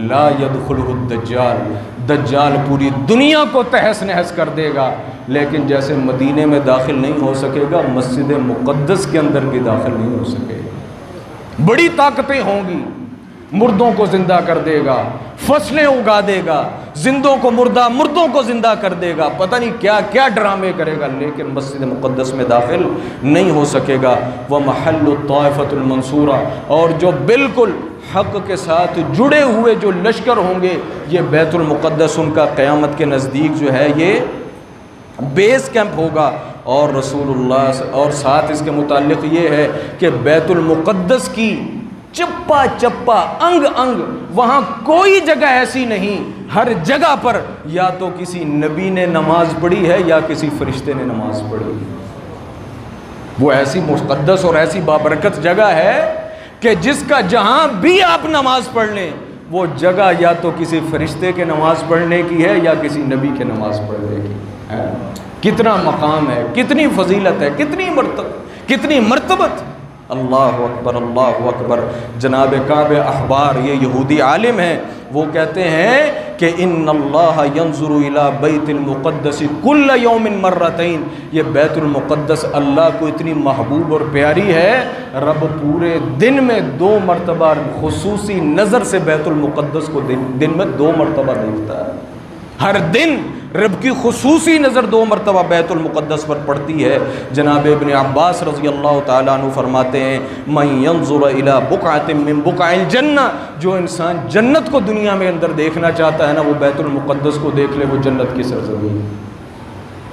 لا يدخلہ الدجال، دجال پوری دنیا کو تہس نہس کر دے گا، لیکن جیسے مدینے میں داخل نہیں ہو سکے گا، مسجد مقدس کے اندر بھی داخل نہیں ہو سکے گا۔ بڑی طاقتیں ہوں گی، مردوں کو زندہ کر دے گا، فصلیں اگا دے گا، زندوں کو مردہ، مردوں کو زندہ کر دے گا، پتہ نہیں کیا کیا ڈرامے کرے گا، لیکن مسجد مقدس میں داخل نہیں ہو سکے گا۔ وَمَحَلُّ الطَّائِفَةُ الْمَنْصُورَةُ، اور جو بالکل حق کے ساتھ جڑے ہوئے جو لشکر ہوں گے، یہ بیت المقدس ان کا قیامت کے نزدیک جو ہے یہ بیس کیمپ ہوگا۔ اور رسول اللہ اور ساتھ اس کے متعلق یہ ہے کہ بیت المقدس کی چپا چپا انگ انگ، وہاں کوئی جگہ ایسی نہیں، ہر جگہ پر یا تو کسی نبی نے نماز پڑھی ہے یا کسی فرشتے نے نماز پڑھی ہے۔ وہ ایسی مقدس اور ایسی بابرکت جگہ ہے کہ جس کا جہاں بھی آپ نماز پڑھ لیں، وہ جگہ یا تو کسی فرشتے کے نماز پڑھنے کی ہے یا کسی نبی کے نماز پڑھنے کی ہے۔ کتنا مقام ہے، کتنی فضیلت ہے، کتنی مرتبت۔ اللہ اکبر، اللہ اکبر۔ جناب کعب احبار، یہ یہودی عالم ہیں، وہ کہتے ہیں کہ ان اللہ ینظر الی بیت المقدس کل یوم مرتین، یہ بیت المقدس اللہ کو اتنی محبوب اور پیاری ہے، رب پورے دن میں 2 مرتبہ خصوصی نظر سے بیت المقدس کو دن میں 2 مرتبہ دیکھتا ہے۔ ہر دن رب کی خصوصی نظر 2 مرتبہ بیت المقدس پر پڑتی ہے۔ جناب ابن عباس رضی اللہ تعالیٰ عنہ فرماتے ہیں من ینظر الی بقعۃ من بقاع الجنہ، جو انسان جنت کو دنیا میں اندر دیکھنا چاہتا ہے نا، وہ بیت المقدس کو دیکھ لے، وہ جنت کی سرزمین،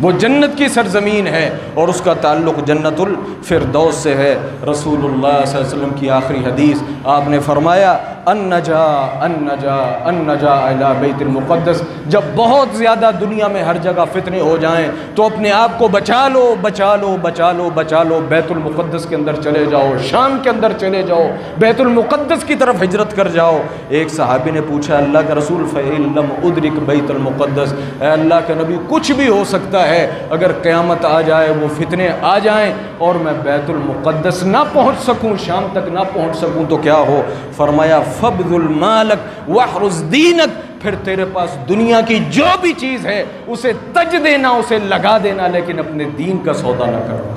وہ جنت کی سرزمین ہے، اور اس کا تعلق جنت الفردوس سے ہے۔ رسول اللہ صلی اللہ علیہ وسلم کی آخری حدیث، آپ نے فرمایا النجا النجا النجا الی بیت المقدس، جب بہت زیادہ دنیا میں ہر جگہ فتنے ہو جائیں تو اپنے آپ کو بچا لو بچا لو بچا لو بچا لو، بیت المقدس کے اندر چلے جاؤ، شام کے اندر چلے جاؤ، بیت المقدس کی طرف ہجرت کر جاؤ۔ ایک صحابی نے پوچھا اللہ کے رسول فإن لم أدرك بیت المقدس، اے اللہ کے نبی کچھ بھی ہو سکتا ہے، اگر قیامت آ جائے، وہ فتنے آ جائیں اور میں بیت المقدس نہ پہنچ سکوں، شام تک نہ پہنچ سکوں تو کیا ہو؟ فرمایا فبذل مالک واحرز دینک، پھر تیرے پاس دنیا کی جو بھی چیز ہے اسے تج دینا، اسے لگا دینا، لیکن اپنے دین کا سودا نہ کرنا۔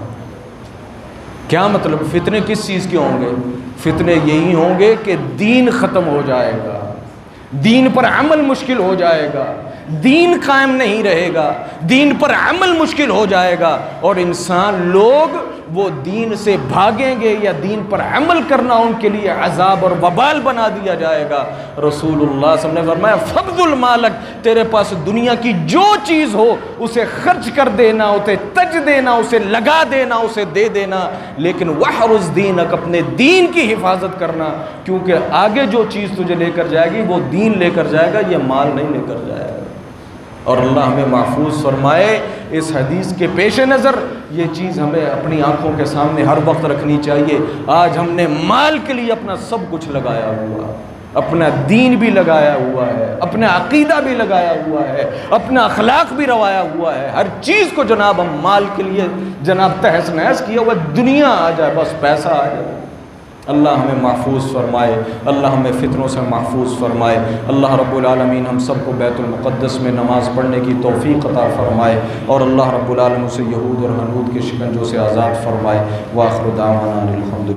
کیا مطلب؟ فتنے کس چیز کے ہوں گے؟ فتنے یہی ہوں گے کہ دین ختم ہو جائے گا، دین پر عمل مشکل ہو جائے گا، دین قائم نہیں رہے گا، دین پر عمل مشکل ہو جائے گا، اور انسان لوگ وہ دین سے بھاگیں گے یا دین پر عمل کرنا ان کے لیے عذاب اور وبال بنا دیا جائے گا۔ رسول اللہ صلی اللہ علیہ وسلم نے فرمایا فبذل مالک، تیرے پاس دنیا کی جو چیز ہو اسے خرچ کر دینا، اسے تج دینا، اسے لگا دینا، اسے دے دینا، لیکن واحرز دینک، اپنے دین کی حفاظت کرنا، کیونکہ آگے جو چیز تجھے لے کر جائے گی وہ دین لے کر جائے گا، یہ مال نہیں لے کر جائے گا۔ اور اللہ ہمیں محفوظ فرمائے۔ اس حدیث کے پیش نظر یہ چیز ہمیں اپنی آنکھوں کے سامنے ہر وقت رکھنی چاہیے۔ آج ہم نے مال کے لیے اپنا سب کچھ لگایا ہوا، اپنا دین بھی لگایا ہوا ہے، اپنا عقیدہ بھی لگایا ہوا ہے، اپنا اخلاق بھی روایا ہوا ہے، ہر چیز کو جناب ہم مال کے لیے جناب تہس نہس کیا ہوا، دنیا آ جائے، بس پیسہ آ جائے۔ اللہ ہمیں محفوظ فرمائے، اللہ ہمیں فتنوں سے محفوظ فرمائے، اللہ رب العالمین ہم سب کو بیت المقدس میں نماز پڑھنے کی توفیق عطا فرمائے، اور اللہ رب العالمین سے یہود اور ہنود کے شکنجوں سے آزاد فرمائے۔ وآخر دعوانا الحمد للہ۔